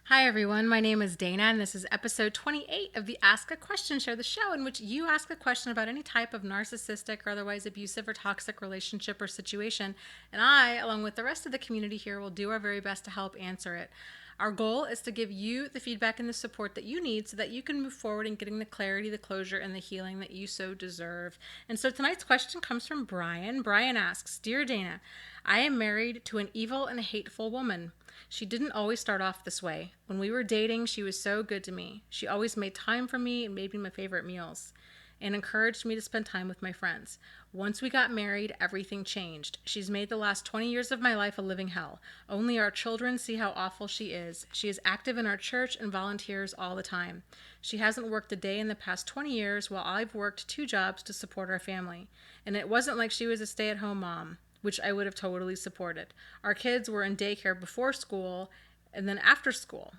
Hi, everyone. My name is Dana, and this is episode 28 of the Ask a Question show, the show in which you ask a question about any type of narcissistic or otherwise abusive or toxic relationship or situation. And I, along with the rest of the community here, will do our very best to help answer it. Our goal is to give you the feedback and the support that you need so that you can move forward in getting the clarity, the closure, and the healing that you so deserve. And so tonight's question comes from Brian. Brian asks, Dear Dana, I am married to an evil and hateful woman. She didn't always start off this way. When we were dating, she was so good to me. She always made time for me and made me my favorite meals and encouraged me to spend time with my friends. Once we got married, everything changed. She's made the last 20 years of my life a living hell. Only our children see how awful she is. She is active in our church and volunteers all the time. She hasn't worked a day in the past 20 years while I've worked 2 jobs to support our family. And it wasn't like she was a stay-at-home mom, which I would have totally supported. Our kids were in daycare before school and then after school.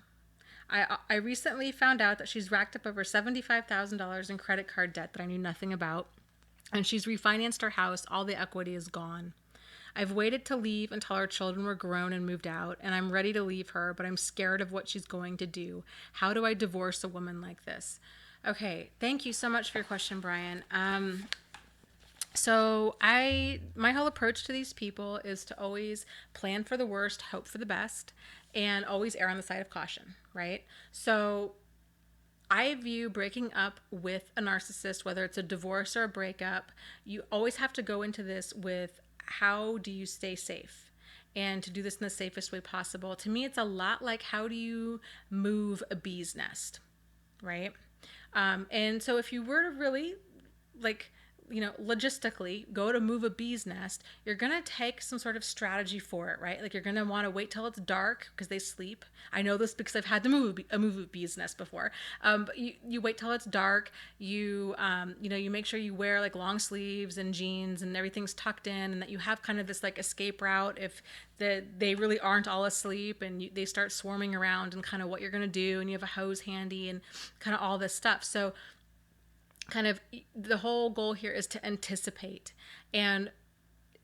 I recently found out that she's racked up over $75,000 in credit card debt that I knew nothing about, and she's refinanced her house. All the equity is gone. I've waited to leave until our children were grown and moved out, and I'm ready to leave her, but I'm scared of what she's going to do. How do I divorce a woman like this? Okay, thank you so much for your question, Brian. My whole approach to these people is to always plan for the worst, hope for the best, and always err on the side of caution, right? So I view breaking up with a narcissist, whether it's a divorce or a breakup, you always have to go into this with how do you stay safe? And to do this in the safest way possible. To me, it's a lot like how do you move a bee's nest, right? And so if you were to really like logistically go to move a bee's nest, you're going to take some sort of strategy for it, right? Like you're going to want to wait till it's dark because they sleep. I know this because I've had to move a bee's nest before. But you wait till it's dark. You make sure you wear like long sleeves and jeans and everything's tucked in, and that you have kind of this like escape route if they really aren't all asleep and they start swarming around, and kind of what you're going to do, and you have a hose handy and kind of all this stuff. So kind of the whole goal here is to anticipate, and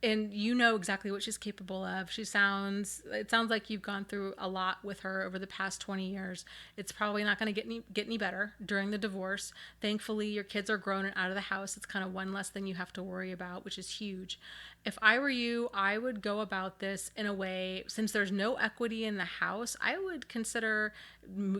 you know exactly what she's capable of. It sounds like you've gone through a lot with her over the past 20 years. It's probably not going to get any better during the divorce. Thankfully, your kids are grown and out of the house. It's kind of one less thing you have to worry about, which is huge. If I were you, I would go about this in a way, since there's no equity in the house, I would consider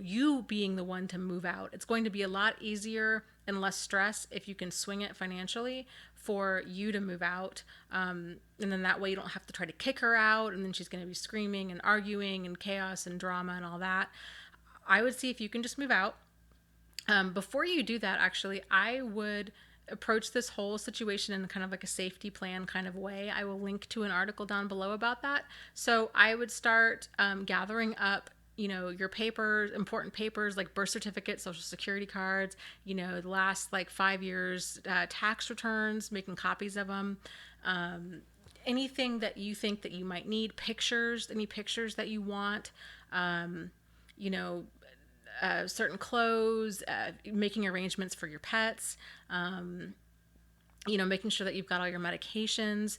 you being the one to move out. It's going to be a lot easier and less stress if you can swing it financially for you to move out. And then that way you don't have to try to kick her out, and then she's going to be screaming and arguing and chaos and drama and all that. I would see if you can just move out. Before you do that, actually, I would approach this whole situation in kind of like a safety plan kind of way. I will link to an article down below about that. So I would start gathering up your papers, important papers like birth certificates, social security cards, the last like 5 years tax returns, making copies of them. Anything that you think that you might need, pictures, any pictures that you want, you know, certain clothes, making arrangements for your pets, making sure that you've got all your medications,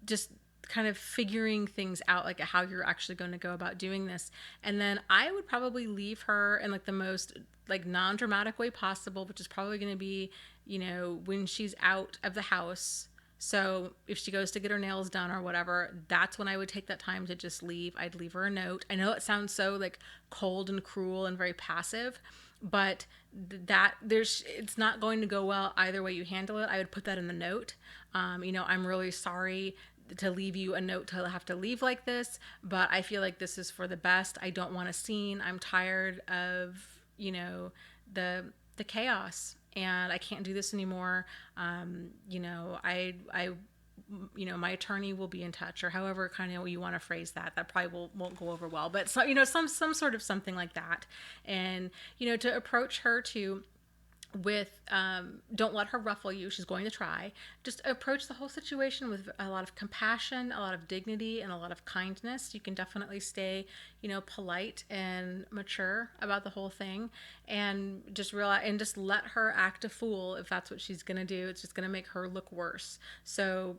just kind of figuring things out, like how you're actually going to go about doing this. And then I would probably leave her in like the most like non-dramatic way possible, which is probably going to be, when she's out of the house. So if she goes to get her nails done or whatever, that's when I would take that time to just leave. I'd leave her a note. I know it sounds so like cold and cruel and very passive, but it's not going to go well either way you handle it. I would put that in the note. I'm really sorry to leave you a note to have to leave like this, but I feel like this is for the best. I don't want a scene. I'm tired of, the chaos, and I can't do this anymore. My attorney will be in touch, or however kind of you want to phrase that. That probably won't go over well, but so, some sort of something like that. And, to approach her with don't let her ruffle you. She's going to try. Just approach the whole situation with a lot of compassion, a lot of dignity, and a lot of kindness. You can definitely stay polite and mature about the whole thing, and just realize and just let her act a fool. If that's what she's going to do, it's just going to make her look worse. So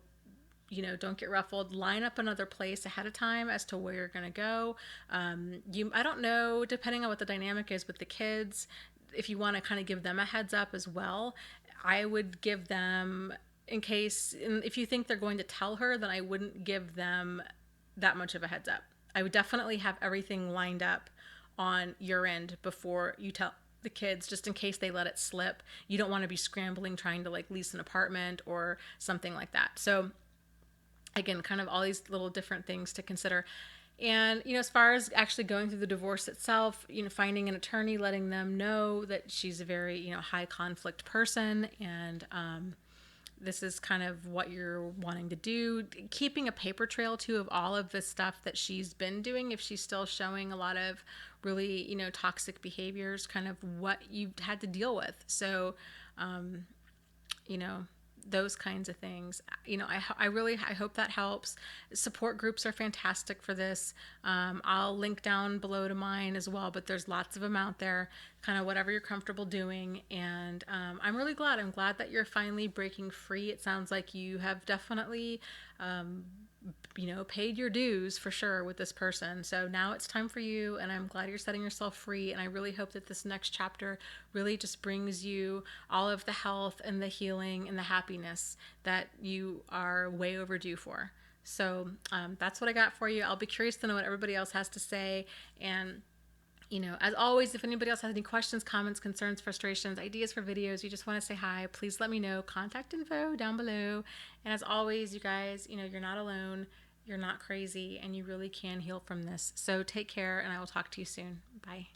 don't get ruffled. Line up another place ahead of time as to where you're going to go. I don't know, depending on what the dynamic is with the kids, if you want to kind of give them a heads up as well. I would give them, in case, if you think they're going to tell her, then I wouldn't give them that much of a heads up. I would definitely have everything lined up on your end before you tell the kids, just in case they let it slip. You don't want to be scrambling trying to like lease an apartment or something like that. So again, kind of all these little different things to consider. And, as far as actually going through the divorce itself, finding an attorney, letting them know that she's a very, high conflict person, and this is kind of what you're wanting to do. Keeping a paper trail too of all of the stuff that she's been doing, if she's still showing a lot of really, toxic behaviors, kind of what you've had to deal with. So, you know, those kinds of things. I hope that helps. Support groups are fantastic for this. I'll link down below to mine as well, but there's lots of them out there, kind of whatever you're comfortable doing. And I'm really glad. I'm glad that you're finally breaking free. It sounds like you have definitely paid your dues for sure with this person. So now it's time for you, and I'm glad you're setting yourself free. And I really hope that this next chapter really just brings you all of the health and the healing and the happiness that you are way overdue for. So that's what I got for you. I'll be curious to know what everybody else has to say. And as always, if anybody else has any questions, comments, concerns, frustrations, ideas for videos, you just want to say hi, please let me know. Contact info down below. And as always, you guys, you're not alone. You're not crazy, and you really can heal from this. So take care, and I will talk to you soon. Bye.